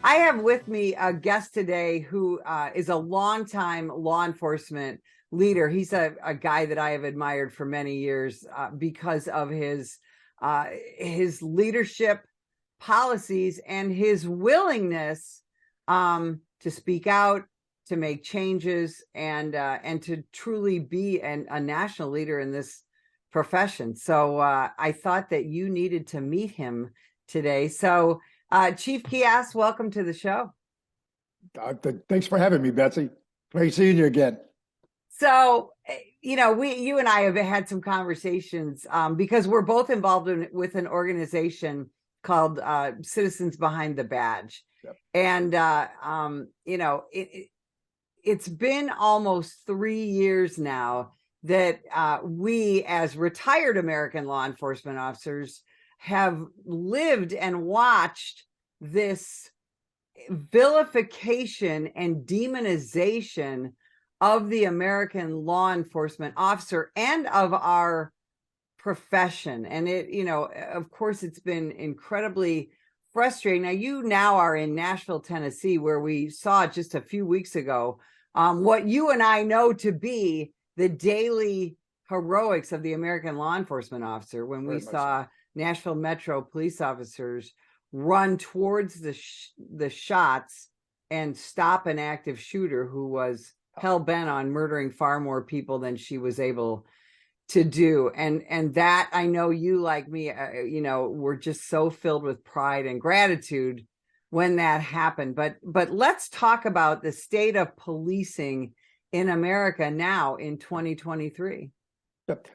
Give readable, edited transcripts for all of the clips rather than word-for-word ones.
I have with me a guest today who is a longtime law enforcement leader. He's a guy that I have admired for many years because of his leadership policies and his willingness to speak out, to make changes, and to truly be a national leader in this profession. So I thought that you needed to meet him today. So Chief Quijas, welcome to the show. Thanks for having me, Betsy. Great seeing you again. So, you and I have had some conversations because we're both involved with an organization called Citizens Behind the Badge. Yep. And, it's been almost 3 years now that we, as retired American law enforcement officers, have lived and watched this vilification and demonization of the American law enforcement officer and of our profession. And of course, it's been incredibly frustrating. Now, you now are in Nashville, Tennessee, where we saw just a few weeks ago what you and I know to be the daily heroics of the American law enforcement officer when we saw Nashville Metro police officers run towards the shots and stop an active shooter who was hell-bent on murdering far more people than she was able to do. And that, I know you, like me, were just so filled with pride and gratitude when that happened. But let's talk about the state of policing in America now in 2023.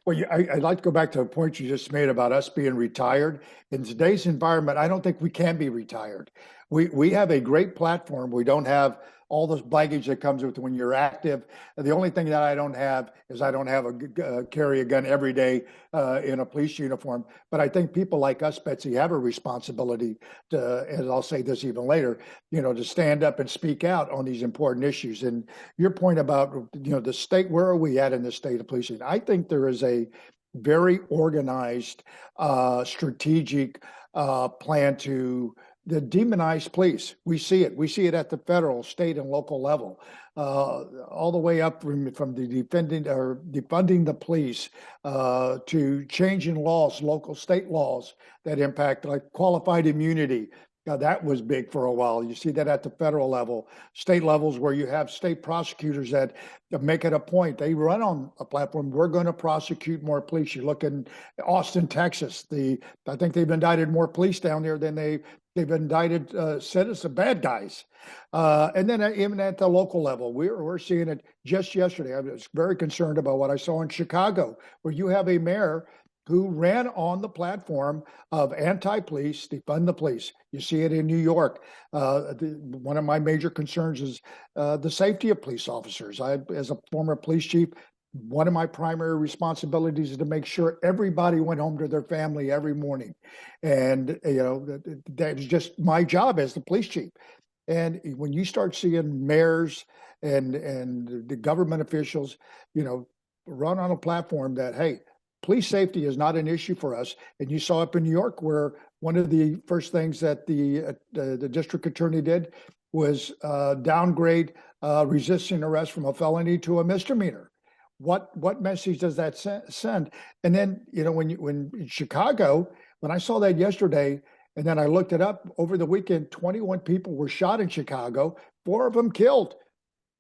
Well, I'd like to go back to a point you just made about us being retired. In today's environment, I don't think we can be retired. We have a great platform. We don't have all this baggage that comes with when you're active. The only thing that I don't have is I don't have carry a gun every day in a police uniform. But I think people like us, Betsy, have a responsibility to, as I'll say this even later, to stand up and speak out on these important issues. And your point about, the state, where are we at in the state of policing? I think there is a very organized, strategic plan to the demonized police. We see it. We see it at the federal, state, and local level, all the way up from the defunding the police to changing laws, local state laws that impact like qualified immunity. Now, that was big for a while. You see that at the federal level, state levels where you have state prosecutors that make it a point. They run on a platform. We're going to prosecute more police. You look in Austin, Texas. I think they've indicted more police down there than they've indicted citizens, bad guys. And then even at the local level, we're seeing it just yesterday. I was very concerned about what I saw in Chicago, where you have a mayor who ran on the platform of anti-police, defund the police. You see it in New York. One of my major concerns is the safety of police officers. As a former police chief, one of my primary responsibilities is to make sure everybody went home to their family every morning. And, that was just my job as the police chief. And when you start seeing mayors and the government officials, run on a platform that, hey, police safety is not an issue for us. And you saw up in New York where one of the first things that the district attorney did was downgrade resisting arrest from a felony to a misdemeanor. What message does that send? And then, when in Chicago, when I saw that yesterday, and then I looked it up over the weekend, 21 people were shot in Chicago, 4 of them killed.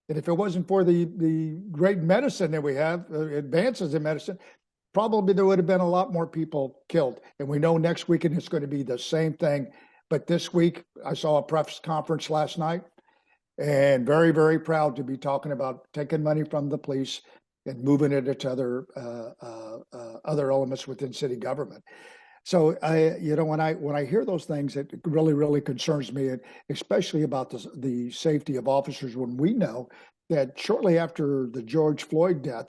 And if it wasn't for the great medicine that we have, advances in medicine, probably there would have been a lot more people killed. And we know next weekend it's going to be the same thing. But this week, I saw a press conference last night, and very, very proud to be talking about taking money from the police and moving it to other elements within city government. So when I hear those things, it really, really concerns me, and especially about the safety of officers when we know that shortly after the George Floyd death,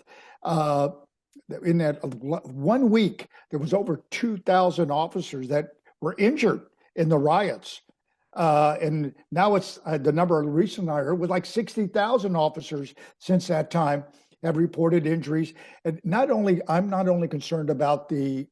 in that 1 week, there was over 2,000 officers that were injured in the riots. And now it's the number recently I heard was like 60,000 officers since that time have reported injuries. And I'm not only concerned about the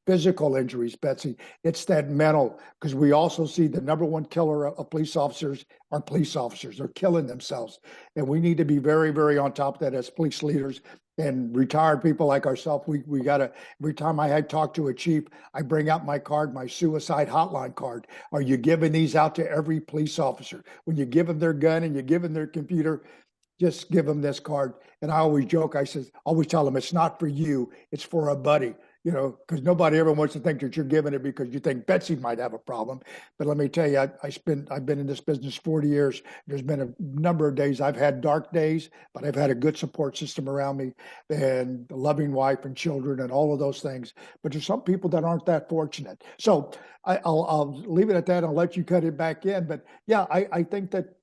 physical injuries, Betsy, it's that mental, because we also see the number one killer of police officers are police officers. They're killing themselves. And we need to be very, very on top of that as police leaders and retired people like ourselves. We got to, every time I had talked to a chief, I bring out my card, my suicide hotline card. Are you giving these out to every police officer? When you give them their gun and you give them their computer, just give them this card. And I always joke, I says, always tell them it's not for you, it's for a buddy, because nobody ever wants to think that you're giving it because you think Betsy might have a problem. But let me tell you, I've been in this business 40 years. There's been a number of days I've had dark days, but I've had a good support system around me and a loving wife and children and all of those things. But there's some people that aren't that fortunate. So I'll leave it at that. I'll let you cut it back in. But yeah, I think that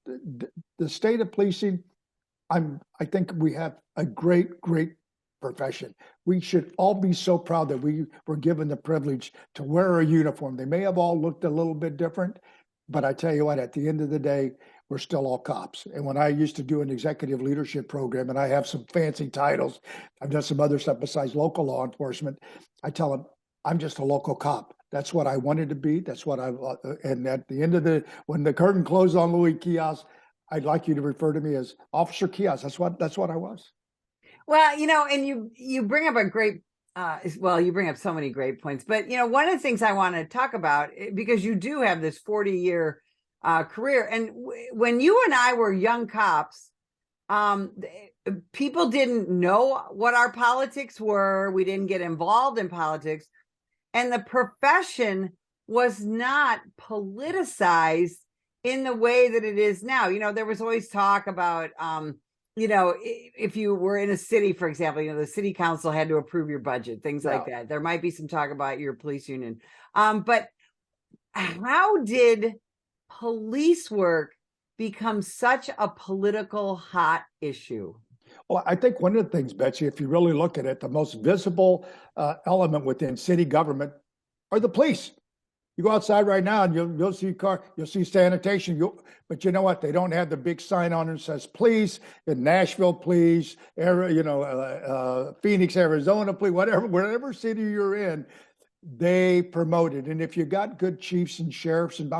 the state of policing, I think we have a great, great profession. We should all be so proud that we were given the privilege to wear a uniform. They may have all looked a little bit different, but I tell you what, at the end of the day, we're still all cops. And when I used to do an executive leadership program, and I have some fancy titles, I've done some other stuff besides local law enforcement, I tell them, I'm just a local cop. That's what I wanted to be. That's what and at the end of when the curtain closed on Louis Quijas, I'd like you to refer to me as Officer Quijas. That's what I was. Well, and you bring up a great, you bring up so many great points. But one of the things I want to talk about, because you do have this 40-year career, and when you and I were young cops, people didn't know what our politics were. We didn't get involved in politics, and the profession was not politicized in the way that it is now. There was always talk about, if you were in a city, for example, the city council had to approve your budget, things like that. There might be some talk about your police union. But how did police work become such a political hot issue? Well, I think one of the things, Betsy, if you really look at it, the most visible element within city government are the police. You go outside right now and you'll see you'll see sanitation. But you know what? They don't have the big sign on it that says police in Nashville, please, Phoenix, Arizona, please, whatever city you're in, they promote it. And if you got good chiefs and sheriffs and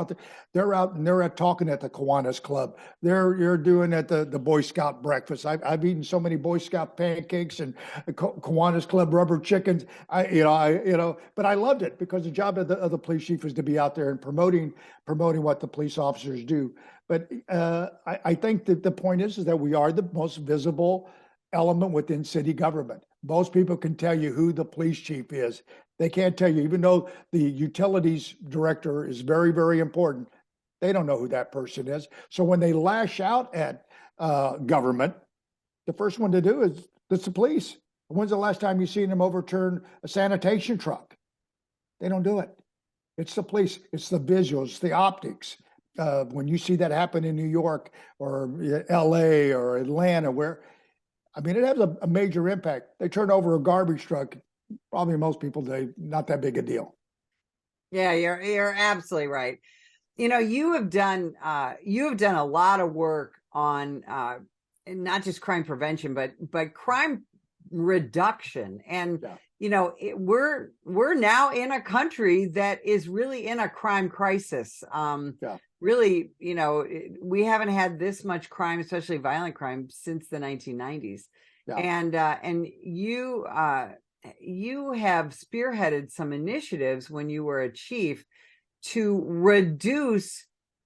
they're out and they're talking at the Kiwanis Club. You're doing at the Boy Scout breakfast. I've eaten so many Boy Scout pancakes and Kiwanis Club rubber chickens. But I loved it because the job of the police chief is to be out there and promoting what the police officers do. But I think that the point is that we are the most visible element within city government. Most people can tell you who the police chief is. They can't tell you, even though the utilities director is very, very important. They don't know who that person is. So when they lash out at government, the first one to do is it's the police. When's the last time you seen them overturn a sanitation truck? They don't do it. It's the police. It's the visuals, the optics. When you see that happen in New York or LA or Atlanta, it has a major impact. They turn over a garbage truck. Probably most people, not that big a deal. Yeah, you're absolutely right. You have done a lot of work on not just crime prevention, but crime reduction. And we're now in a country that is really in a crime crisis. Really, we haven't had this much crime, especially violent crime, since the 1990s. Yeah. And you have spearheaded some initiatives when you were a chief to reduce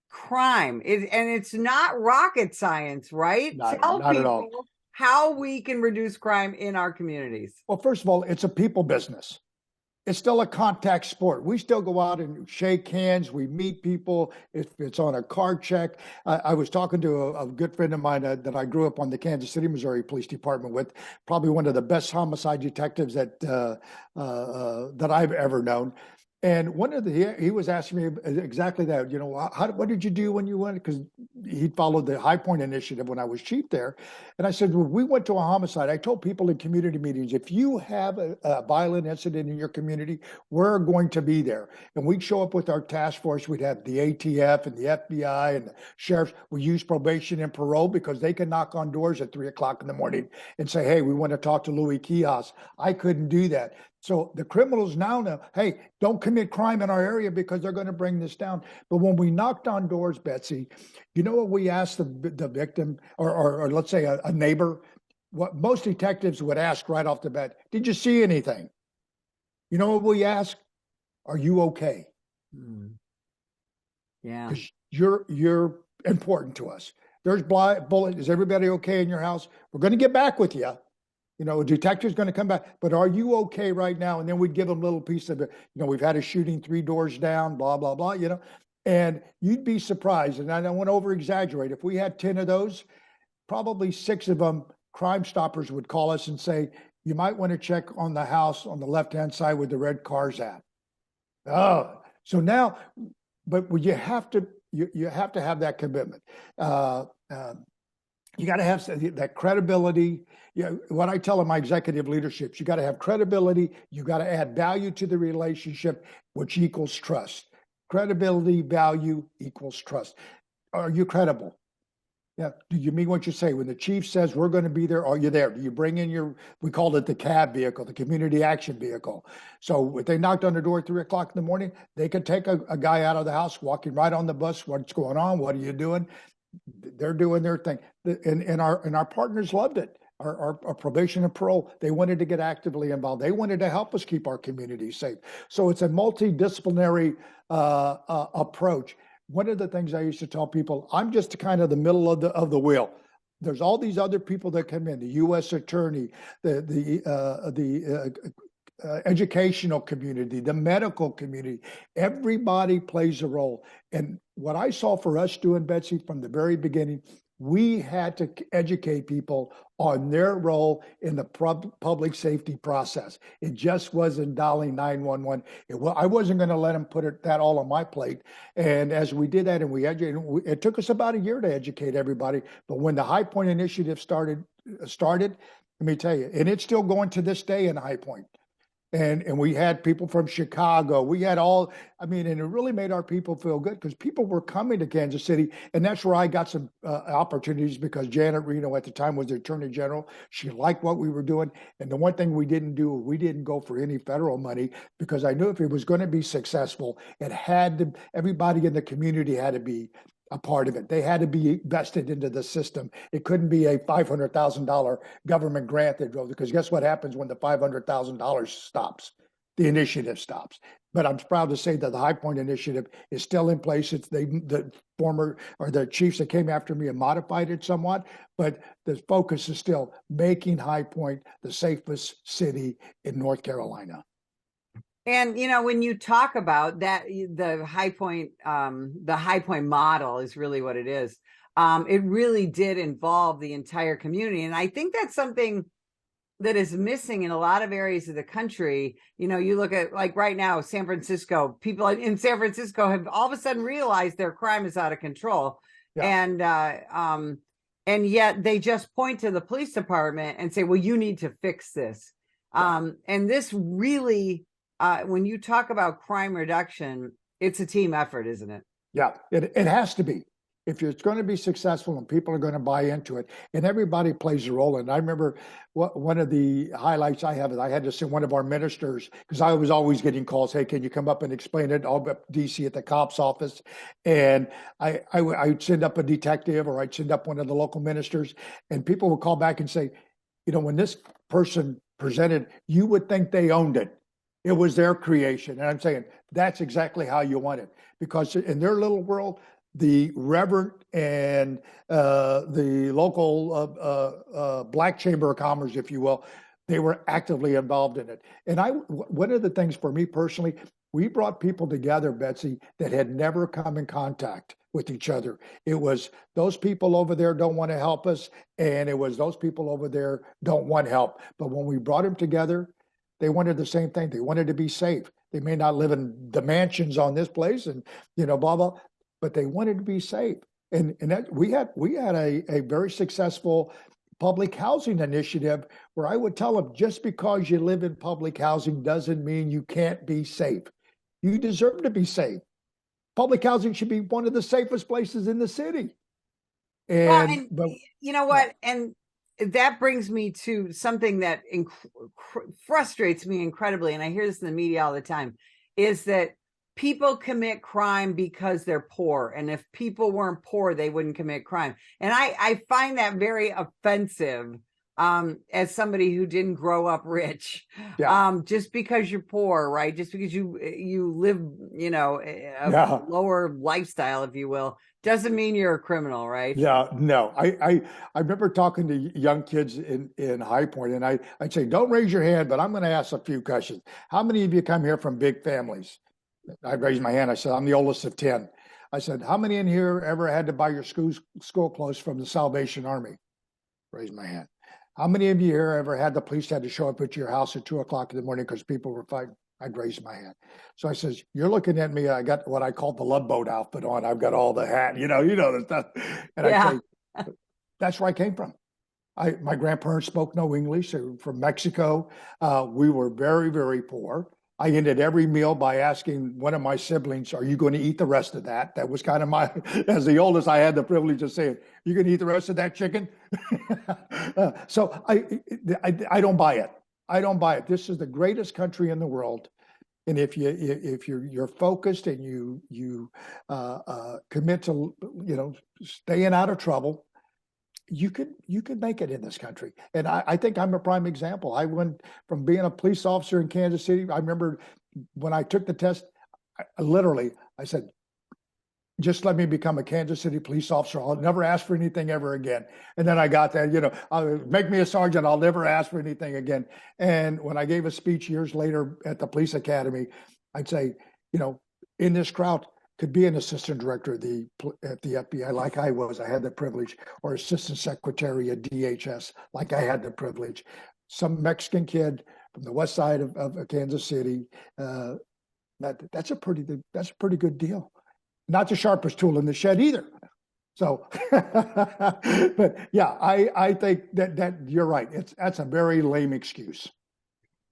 crime. And it's not rocket science, right? Tell not at all. How we can reduce crime in our communities. Well, first of all, it's a people business. It's still a contact sport. We still go out and shake hands. We meet people. If it's on a card check. I was talking to a good friend of mine that I grew up on the Kansas City, Missouri Police Department with, probably one of the best homicide detectives that I've ever known. And one of the he was asking me exactly that. What did you do when you went? Because he followed the High Point Initiative when I was chief there, and I said, well, we went to a homicide. I told people in community meetings, if you have a violent incident in your community, we're going to be there, and we'd show up with our task force. We'd have the ATF and the FBI and the sheriffs. We use probation and parole because they can knock on doors at 3 o'clock in the morning and say, hey, we want to talk to Louis Quijas. I couldn't do that. So the criminals now know, hey, don't commit crime in our area because they're going to bring this down. But when we knocked on doors, Betsy, you know what we asked the victim or let's say a neighbor? What most detectives would ask right off the bat, did you see anything? You know what we ask? Are you okay? Mm. Yeah. Because you're important to us. There's bullet. Is everybody okay in your house? We're going to get back with you. A detective's going to come back, but are you okay right now? And then we'd give them a little piece of it. We've had a shooting 3 doors down, blah, blah, blah, and you'd be surprised. And I don't want to over exaggerate. If we had 10 of those, probably 6 of them, Crime Stoppers would call us and say, you might want to check on the house on the left-hand side where the red car's at. Oh, so now, but you have to have that commitment. You got to have that credibility. What I tell my executive leaderships, you got to have credibility. You got to add value to the relationship, which equals trust. Credibility, value equals trust. Are you credible? Yeah. Do you mean what you say? When the chief says we're going to be there, are you there? Do you bring in we called it the CAB vehicle, the community action vehicle. So if they knocked on the door at 3 o'clock in the morning, they could take a guy out of the house, walking right on the bus. What's going on? What are you doing? They're doing their thing. And our partners loved it. Our probation and parole, they wanted to get actively involved. They wanted to help us keep our community safe. So it's a multidisciplinary approach. One of the things I used to tell people, I'm just kind of the middle of the wheel. There's all these other people that come in, the U.S. attorney, the educational community, the medical community. Everybody plays a role. And what I saw for us doing, Betsy, from the very beginning, we had to educate people on their role in the public safety process. It just wasn't dialing 911. I wasn't going to let them put that all on my plate. And as we did that, and it took us about a year to educate everybody. But when the High Point Initiative started, let me tell you, and it's still going to this day in High Point. And we had people from Chicago. We had and it really made our people feel good because people were coming to Kansas City. And that's where I got some opportunities because Janet Reno at the time was the Attorney General. She liked what we were doing. And the one thing we didn't do, we didn't go for any federal money because I knew if it was going to be successful, everybody in the community had to be a part of it. They had to be vested into the system. It couldn't be a $500,000 government grant that drove it, because guess what happens when the $500,000 stops? The initiative stops. But I'm proud to say that the High Point Initiative is still in place. It's the former or the chiefs that came after me have modified it somewhat, but the focus is still making High Point the safest city in North Carolina. And when you talk about that, the High Point model is really what it is. It really did involve the entire community, and I think that's something that is missing in a lot of areas of the country. You look at, like, right now, San Francisco. People in San Francisco have all of a sudden realized their crime is out of control, yeah. And yet they just point to the police department and say, "Well, you need to fix this." Yeah. And this really. When you talk about crime reduction, it's a team effort, isn't it? Yeah, it has to be. If it's going to be successful and people are going to buy into it, and everybody plays a role. And I remember one of the highlights I have is I had to send one of our ministers, because I was always getting calls, hey, can you come up and explain it? I'll be up DC at the cop's office. And I'd send up a detective, or I'd send up one of the local ministers, and people would call back and say, when this person presented, you would think they owned it. It was their creation. And I'm saying that's exactly how you want it, because in their little world, the reverend and the local Black Chamber of Commerce, if you will, they were actively involved in it. And one of the things for me personally, we brought people together, Betsy, that had never come in contact with each other. It was those people over there don't want to help us, and it was those people over there don't want help. But when we brought them together, they wanted the same thing. They wanted to be safe. They may not live in the mansions on this place and, blah, blah, but they wanted to be safe. And that we had a very successful public housing initiative where I would tell them, just because you live in public housing doesn't mean you can't be safe. You deserve to be safe. Public housing should be one of the safest places in the city. Well, And and but you know yeah, what? And that brings me to something that frustrates me incredibly, and I hear this in the media all the time, is that people commit crime because they're poor. And if people weren't poor, they wouldn't commit crime. And I find that very offensive, as somebody who didn't grow up rich. yeah, Just because you're poor, right? Just because you live, a yeah. lower lifestyle, if you will, doesn't mean you're a criminal, right? Yeah, no. I remember talking to young kids in High Point, and I'd say, don't raise your hand, but I'm going to ask a few questions. How many of you come here from big families? I raised my hand. I said, I'm the oldest of 10. I said, how many in here ever had to buy your school clothes from the Salvation Army? Raised my hand. How many of you here ever had the police had to show up at your house at 2 o'clock in the morning because people were fighting? I'd raise my hand. So I says, you're looking at me. I got what I call the Love Boat outfit on. I've got all the hat, the stuff. And I'd Yeah. say, that's where I came from. My grandparents spoke no English. They were from Mexico. We were very, very poor. I ended every meal by asking one of my siblings, are you going to eat the rest of that? That was kind of as the oldest, I had the privilege of saying, you going to eat the rest of that chicken? So I don't buy it. I don't buy it. This is the greatest country in the world. And if you're focused and you commit to staying out of trouble, you could make it in this country. And I think I'm a prime example. I went from being a police officer in Kansas City. I remember when I took the test, I said, just let me become a Kansas City police officer. I'll never ask for anything ever again. And then I got that, make me a sergeant. I'll never ask for anything again. And when I gave a speech years later at the police academy, I'd say, in this crowd could be an assistant director at the FBI, like I was. I had the privilege, or assistant secretary at DHS, like I had the privilege. Some Mexican kid from the west side of Kansas City. That's a pretty good deal. Not the sharpest tool in the shed either. So, but yeah, I think that you're right. That's a very lame excuse.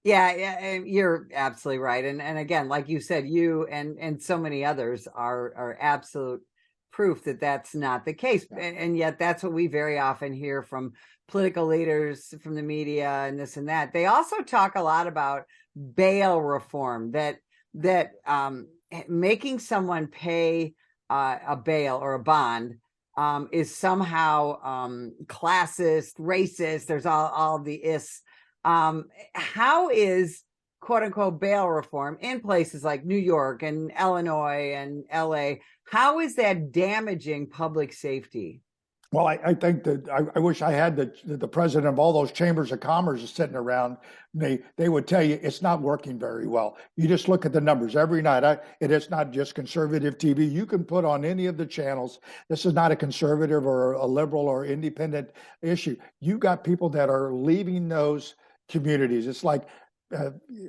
Yeah, you're absolutely right. And again, like you said, you and so many others are absolute proof that that's not the case. Yeah. And yet that's what we very often hear from political leaders, from the media, and this and that. They also talk a lot about bail reform, that making someone pay a bail or a bond is somehow classist, racist. There's all the ists. How is quote unquote bail reform in places like New York and Illinois and LA? How is that damaging public safety? Well, I think that I wish I had the president of all those chambers of commerce sitting around. They would tell you it's not working very well. You just look at the numbers every night. And it's not just conservative TV. You can put on any of the channels. This is not a conservative or a liberal or independent issue. You got people that are leaving those communities. It's like,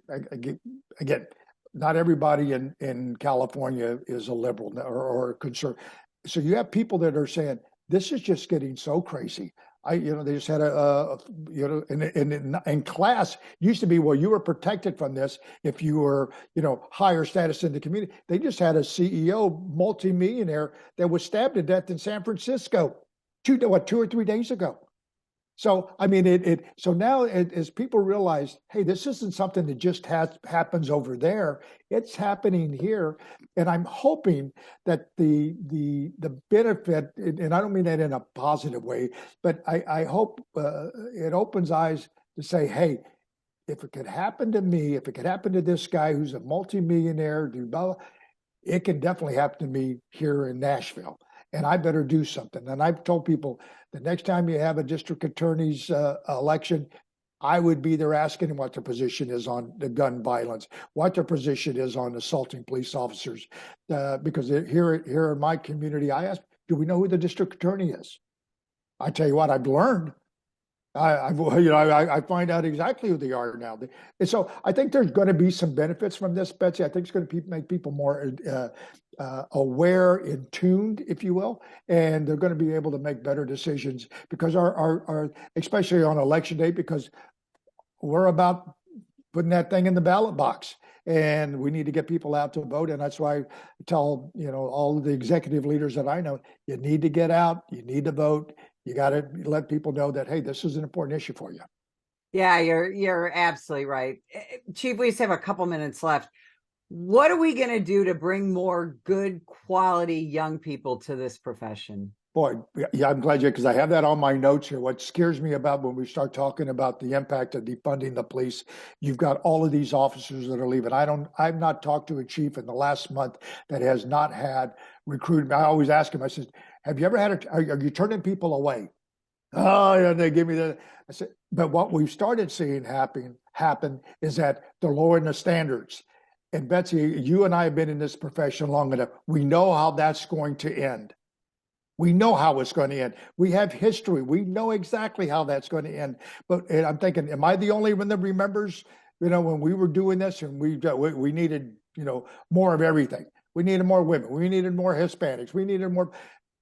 again, not everybody in California is a liberal or conservative. So you have people that are saying, this is just getting so crazy. They just had in class used to be, well, you were protected from this if you were, higher status in the community. They just had a CEO, multimillionaire, that was stabbed to death in San Francisco 2 or 3 days ago. So, I mean, so now as people realize, hey, this isn't something that just happens over there. It's happening here. And I'm hoping that the benefit, and I don't mean that in a positive way, but I hope it opens eyes to say, hey, if it could happen to me, if it could happen to this guy who's a multimillionaire, it can definitely happen to me here in Nashville. And I better do something. And I've told people the next time you have a district attorney's election, I would be there asking them what their position is on the gun violence, what their position is on assaulting police officers. Because here in my community, I ask, do we know who the district attorney is? I tell you what, I've learned I find out exactly who they are now. And so I think there's going to be some benefits from this, Betsy. I think it's going to make people more aware and tuned, if you will, and they're going to be able to make better decisions because our especially on election day, because we're about putting that thing in the ballot box. And we need to get people out to vote. And that's why I tell, all of the executive leaders that I know, you need to get out, you need to vote. You got to let people know that, hey, this is an important issue for you. Yeah, you're absolutely right. Chief, we just have a couple minutes left. What are we going to do to bring more good quality young people to this profession? Boy, yeah, I'm glad because I have that on my notes here. What scares me about when we start talking about the impact of defunding the police, you've got all of these officers that are leaving. I've not talked to a chief in the last month that has not had recruitment. I always ask him, I said, have you ever are you turning people away? Oh, yeah, they give me that. I said, but what we've started seeing happen is that they're lowering the standards. And Betsy, you and I have been in this profession long enough. We know how that's going to end. We know how it's going to end. We have history. We know exactly how that's going to end. But I'm thinking, am I the only one that remembers, when we were doing this and we needed, more of everything. We needed more women. We needed more Hispanics. We needed more,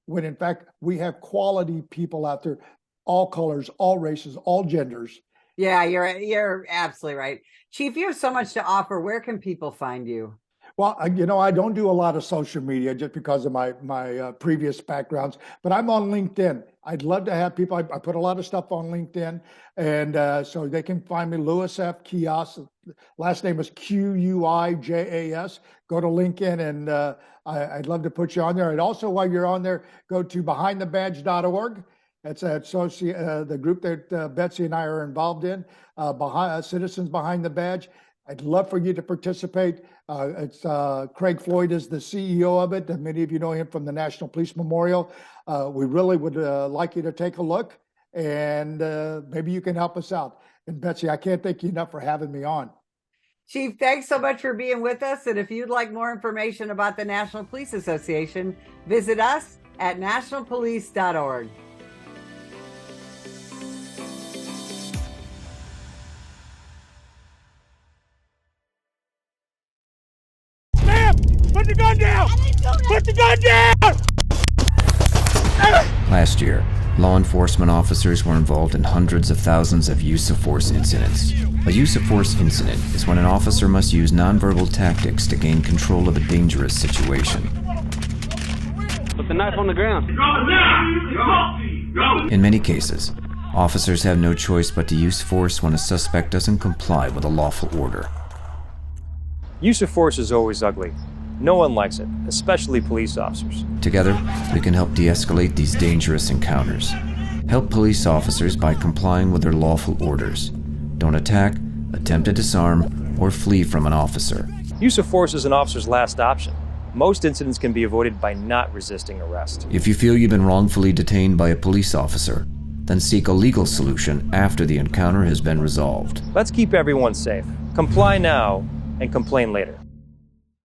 when in fact, we have quality people out there, all colors, all races, all genders. Yeah, you're absolutely right. Chief, you have so much to offer. Where can people find you? Well, I don't do a lot of social media just because of my previous backgrounds, but I'm on LinkedIn. I'd love to have people. I put a lot of stuff on LinkedIn, and so they can find me, Louis F. Quijas. Last name is Quijas. Go to LinkedIn, and I'd love to put you on there. And also, while you're on there, go to behindthebadge.org. That's the group that Betsy and I are involved in, Citizens Behind the Badge. I'd love for you to participate. It's Craig Floyd is the CEO of it, and many of you know him from the National Police Memorial. We really would like you to take a look, and maybe you can help us out. And Betsy, I can't thank you enough for having me on. Chief, thanks so much for being with us. And if you'd like more information about the National Police Association, visit us at nationalpolice.org. Put the gun down! Put the gun down! Last year, law enforcement officers were involved in hundreds of thousands of use of force incidents. A use of force incident is when an officer must use nonverbal tactics to gain control of a dangerous situation. Put the knife on the ground. In many cases, officers have no choice but to use force when a suspect doesn't comply with a lawful order. Use of force is always ugly. No one likes it, especially police officers. Together, we can help de-escalate these dangerous encounters. Help police officers by complying with their lawful orders. Don't attack, attempt to disarm, or flee from an officer. Use of force is an officer's last option. Most incidents can be avoided by not resisting arrest. If you feel you've been wrongfully detained by a police officer, then seek a legal solution after the encounter has been resolved. Let's keep everyone safe. Comply now and complain later.